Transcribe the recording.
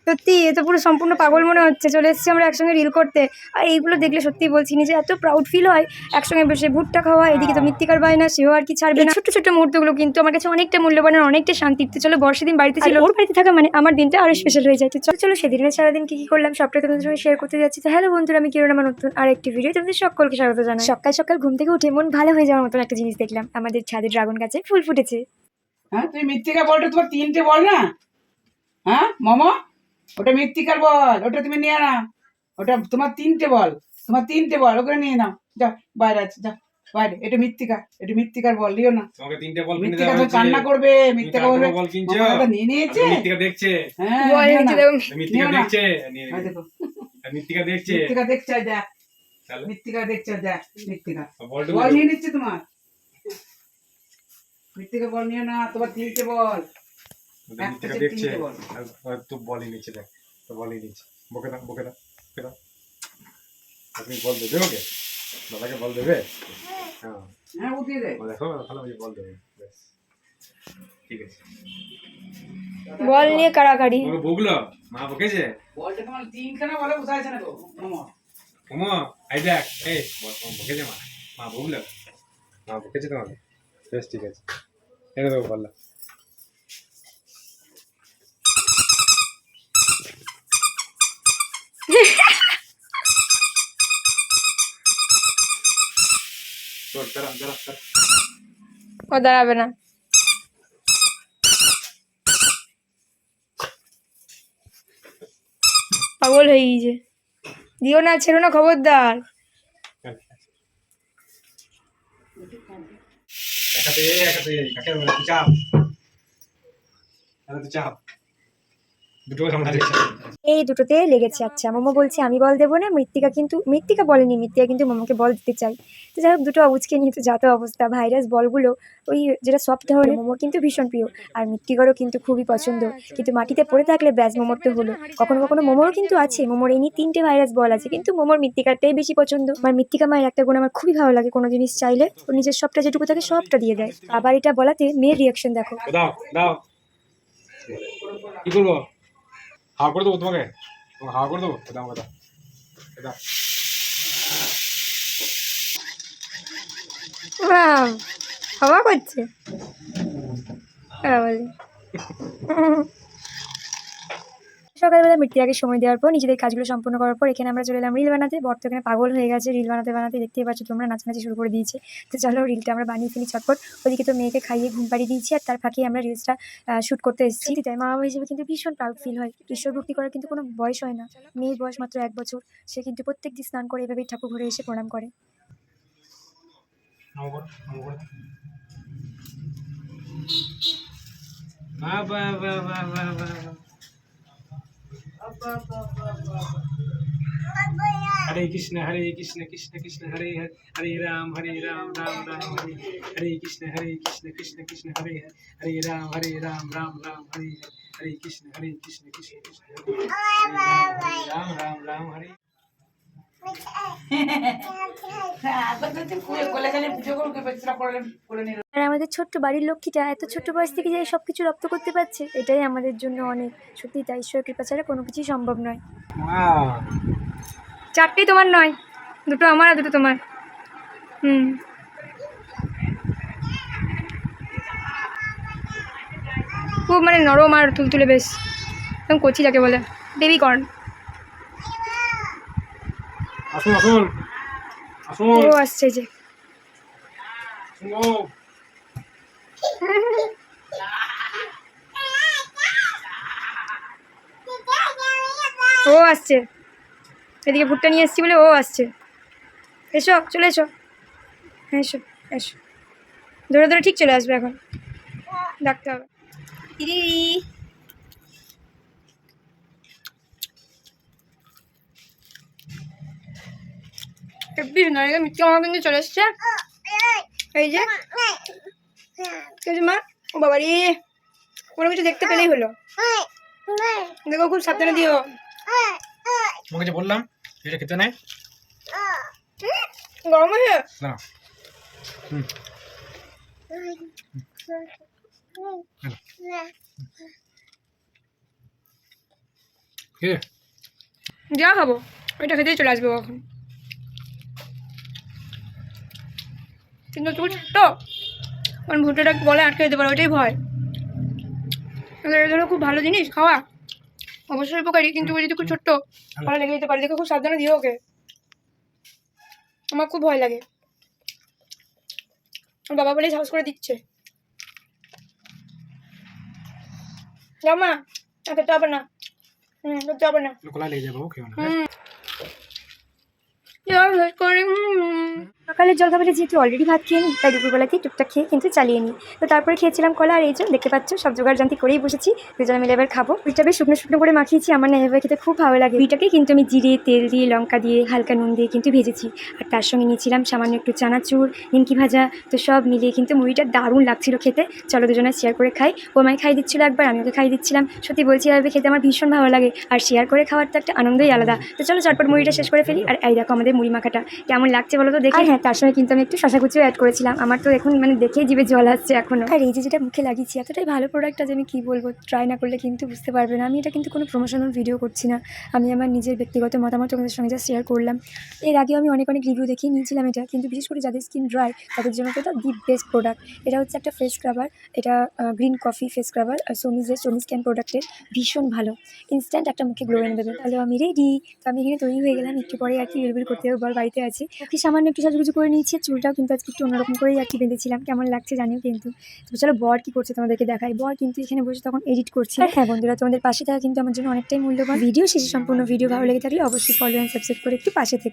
সত্যি এ তো পুরো সম্পূর্ণ পাগল মনে হচ্ছে। চলে এসেছি আমরা একসঙ্গে রিল করতে, আর এইগুলো দেখলে সত্যি বলছি নিজে এত প্রাউড ফিল হয়। একসঙ্গে বসে ভুট্টা খাওয়া, এদিকে তো মৃত্তিকার বায়না, সেও আর কি ছাড়বে না। ছোট্ট ছোট্ট মুহূর্তগুলো কিন্তু আমার কাছে অনেকটা মূল্যবান আর অনেকটা শান্তিতে। চলো বর্ষা দিন বাড়িতে ছিল, ওর বাড়িতে থাকা মানে আমার দিনটা আরো স্পেশাল হয়ে যায়। তো চলো সেদিনের সারাদিন কি করলাম সবটা তোমাদের সঙ্গে শেয়ার করতে যাচ্ছি। তো হ্যালো বন্ধুরা, আমি কিরণ, আমার নতুন আর একটি ভিডিও তোমাদের সকলকে স্বাগত জানাই। সকাল সকাল ঘুম থেকে উঠে মন ভালো হয়ে যাওয়ার মতন একটা জিনিস দেখলাম, আমাদের ছাদে ড্রাগন গাছে ফুল ফুটেছে। হ্যাঁ, তুমি মৃত্তিকা বলটা তোমার 3টে বল না? হ্যাঁ মামা, ওটা মৃত্তিকার বল, ওটা তুমি নিয়ে না। ওটা তোমার 3টে বল, ওগুলো নিয়ে নাও। যাও, বাইরে আছে, যাও বাইরে। এটা মৃত্তিকার বল, লিও না। তোমাকে 3টে বল কিনে মৃত্তিকা দেওয়া তো হয়েছে। কান্না করবে, মৃত্তিকা বলবে বল কিনছো, মামা নিয়ে নিয়েছে। মৃত্তিকা দেখছে। হ্যাঁ, বল নিও নিচে না। দেখো, মৃত্তিকা নিও না। দেখছে, এই দেখো, মৃত্তিকা দেখছে। মৃত্তিকা দেখছে, দেখ তাহলে মৃত্তিকা দেখছে, দেখ মৃত্তিকা বলটা বল নিয়ে নিচ্ছে তোমার। মৃত্তিকা বল নিও না, তোমার 3টে বল। মৃত্তিকা দেখছে, আর তো বলই নিচ্ছে। দেখ তো বলই নিচ্ছে। বকে দাও, বকে দাও, বকে দাও। আপনি বল দেবে ওকে, দাদাকে বল দেবে। হ্যাঁ হ্যাঁ, ও দিয়ে দেয়। দেখো ভালো বল দেবে। ব্যাস ঠিক আছে। বল নিয়ে কাড়াকাড়ি। তোমাকে বকলো, মা বকেছে। বলটা তোমার 3খানা বলে বসাইছে না তো মামা। ওমা এই দেখ, এই বল তোমার বকেছে। মা বকলো, মা বকেছে তোমাকে। বেশ ঠিক আছে, এনে দেবো বললা। ও দাঁড়াবে না। পাগল হয়ে গিয়েছে। দিও না, ছেড়ো না, খবরদার। চাপ চাপ দুটো সামনে। এই দুটোতে লেগেছে। আচ্ছা, মোমো বলছে আমি বল দেবো না, মৃত্তিকা বলেনি, মৃত্তিকা কিন্তু মোমোকে বল দিতে চাই। তো যাই হোক, দুটো অবুজকে নিয়ে তো যত অবস্থা। ভাইরাস বলগুলো ওই যেটা সফট ধরনের, মোমোর কিন্তু ভীষণ প্রিয়, আর মৃত্তিকারও কিন্তু খুবই পছন্দ। কিন্তু মাটিতে পড়ে থাকলে ব্যাস মোমোর তো হলো। কখনো কখনো মোমোরও কিন্তু আছে, মোমোর এই নিয়ে 3টে ভাইরাস বল আছে, কিন্তু মোমোর মৃত্তিকারটাই বেশি পছন্দ। আমার মৃত্তিকা মায়ের একটা গুণ আমার খুবই ভালো লাগে, কোনো জিনিস চাইলে ও নিজের সবটা যেটুকু থাকে সবটা দিয়ে দেয়। আবার এটা বলাতে মেয়ের রিয়াকশন দেখো। দাও দাও, কি করবো? হাওয়া করে দেবো তোমাকে, হাওয়া করে দেবো। দাও দাও দাও। হাওয়া করছে বলে। সকালবেলা মৃত্তিকাকে সময় দেওয়ার পর নিজেদের কাজগুলো সম্পূর্ণ করার পর এখানে আমরা চলে এলাম রিল বানাতে। বর্ত এখানে পাগল হয়ে গেছে রিল বানাতে বানাতে, দেখতেই পাচ্ছ তোমরা, নাচানাচি শুরু করে দিয়েছে। তো চলো রিলটা আমরা বানিয়ে ফেলি চটপট। ওদিকে তো মেয়েকে খাইয়ে ঘুম পাড়িয়ে দিয়েছি, আর তার ফাঁকে আমরা রিলসটা শ্যুট করতে এসেছি। তাই মা বাবা হিসেবে কিন্তু ভীষণ প্রাউড ফিল হয়। ঈশ্বর ভক্তি করার কিন্তু কোনো বয়স হয় না। মেয়ের বয়স মাত্র 1 বছর, সে কিন্তু প্রত্যেক দিন স্নান করে এভাবেই ঠাকুর ঘরে এসে প্রণাম করে। हरे कृष्ण कृष्ण कृष्ण हरे हरे, हरे राम राम राम हरे हरे कृष्ण कृष्ण कृष्ण हरे हरे राम राम राम हरे हरे कृष्ण कृष्ण कृष्ण हरे राम राम हरे। আর আমাদের ছোট্ট বাড়ির লক্ষ্মীটা এত ছোট্ট বয়স থেকে যে সবকিছু রপ্ত করতে পারছে, এটাই আমাদের জন্য অনেক। সত্যি তাই, ঈশ্বর কৃপা ছাড়া কোনো কিছুই সম্ভব নয়। 4টেই তোমার নয়, 2টো আমার আর 2টো তোমার। খুব মানে নরম আর তুলতুলে, বেশ একদম কচি যাকে বলে, বেবি কর্ন। আসুন আসুন আসুন। ও আসছে যে। ও আসছে, এদিকে ভুট্টা নিয়ে এসছি বলে ও আসছে। এসো, চলে এসো, এসো এসো, ধরে ধরে ঠিক চলে আসবে, এখন ডাকতে হবে। হেব্বি সুন্দর, মিথ্যে আমার কিন্তু চলে এসছে। এই যে মা, ও বাবা রে, কোনো কিছু দেখতে পেলেই হলো। দেখো খুব সাবধানে দিও। তোমাকে যে বললাম এটা খেতে নাই, গরম আছে না। কে যা খাবো ওইটা খেতেই চলে আসবে এখন। কিন্তু তুমি ছোট্ট কারণ ভুট্টাটা বলে আটকে দিতে পারো, ওইটাই ভয়। এগুলো খুব ভালো জিনিস খাওয়া, অবশ্যই উপকারী, কিন্তু ওই যদি খুব ছোট্ট ভালো লেগে যেতে পারে। দেখো খুব সাবধানে দিও ওকে, আমার খুব ভয় লাগে। ওর বাবা বলেই সাহস করে দিচ্ছে। যাও মা, খেতে হবে না, করতে হবে না। কলা লেগে যাবো, খেও না। সকালের জলখাবারে যেহেতু অলরেডি ভাত খেয়ে নিই, তাই দুপুরবেলাতেই টুকটাক খেয়ে কিন্তু চালিয়ে নিই। তো তারপরে খেয়েছিলাম কলা, আর এই যে দেখতে পাচ্ছ সব জোগাড় জানতি করেই বসেছি, দুজনে মিলে এবার খাবো। ওইটা বেশ শুকনো শুকনো করে মাখিয়েছি, আমার না এভাবে খেতে খুব ভালো লাগে। ওইটাকে কিন্তু আমি জিরে তেল দিয়ে লঙ্কা দিয়ে হালকা নুন দিয়ে কিন্তু ভেজেছি, আর তার সঙ্গে নিয়েছিলাম সামান্য একটু চানাচুর, নিমকি ভাজা। তো সব মিলিয়ে কিন্তু মুড়িটা দারুণ লাগছিল খেতে। চলো দুজনে শেয়ার করে খাই। ও আমায় খাই দিচ্ছিল একবার, আমি ওকে খাই দিচ্ছিলাম। সত্যি বলছি এভাবে খেতে আমার ভীষণ ভালো লাগে, আর শেয়ার করে খাওয়ার তো একটা আনন্দই আলাদা। তো চলো চটপট মুড়িটা শেষ করে ফেলি। আর এই দেখো আমাদের মুড়ি মাখাটা কেমন লাগছে বলো তো দেখে। হ্যাঁ, তার সঙ্গে কিন্তু আমি একটু শশা কুচিও অ্যাড করেছিলাম। আমার তো এখন মানে দেখেই জিভে জল আসছে এখনো। আর এই যে যেটা মুখে লাগিয়েছি এতটাই ভালো প্রোডাক্ট আছে, আমি কি বলবো, ট্রাই না করলে কিন্তু বুঝতে পারবে না। আমি এটা কিন্তু কোনো প্রমোশনাল ভিডিও করছি না, আমি আমার নিজের ব্যক্তিগত মতামত তোমাদের সঙ্গে যা শেয়ার করলাম। এর আগেও আমি অনেক রিভিউ দেখিয়ে নিয়েছিলাম এটা, কিন্তু বিশেষ করে যাদের স্কিন ড্রাই তাদের জন্য তো এটা দি বেস্ট প্রোডাক্ট। এটা হচ্ছে একটা ফেস স্ক্রাবার, এটা green coffee face scrubber, Somy scan প্রোডাক্টের, ভীষণ ভালো, ইনস্ট্যান্ট একটা মুখে গ্লো এনে দেবে। তাহলে আমি রেডি। তো আমি এখানে তৈরি হয়ে গেলাম, একটু পরে আর কি বেরবের করতে হবে, বর বাড়িতে আছে। ওকে সামান্য একটু সাজুগুজু করে নিয়েছি, চুলটাও কিন্তু আজকে একটু অন্যরকম করেই আর কি বেঁধেছিলাম, কেমন লাগছে জানিও কিন্তু। তো চলো বর কি করছে তোমাদেরকে দেখাই। বর কিন্তু এখানে বসে তখন এডিট করছে। আর হ্যাঁ বন্ধুরা, তোমাদের পাশে থাকা কিন্তু আমার জন্য অনেকটাই মূল্যবান। ভিডিও শেষে সম্পূর্ণ ভিডিও ভালো লেগে থাকলে অবশ্যই ফলো অ্যান্ড সাবস্ক্রাইব করে একটু পাশে থেকো।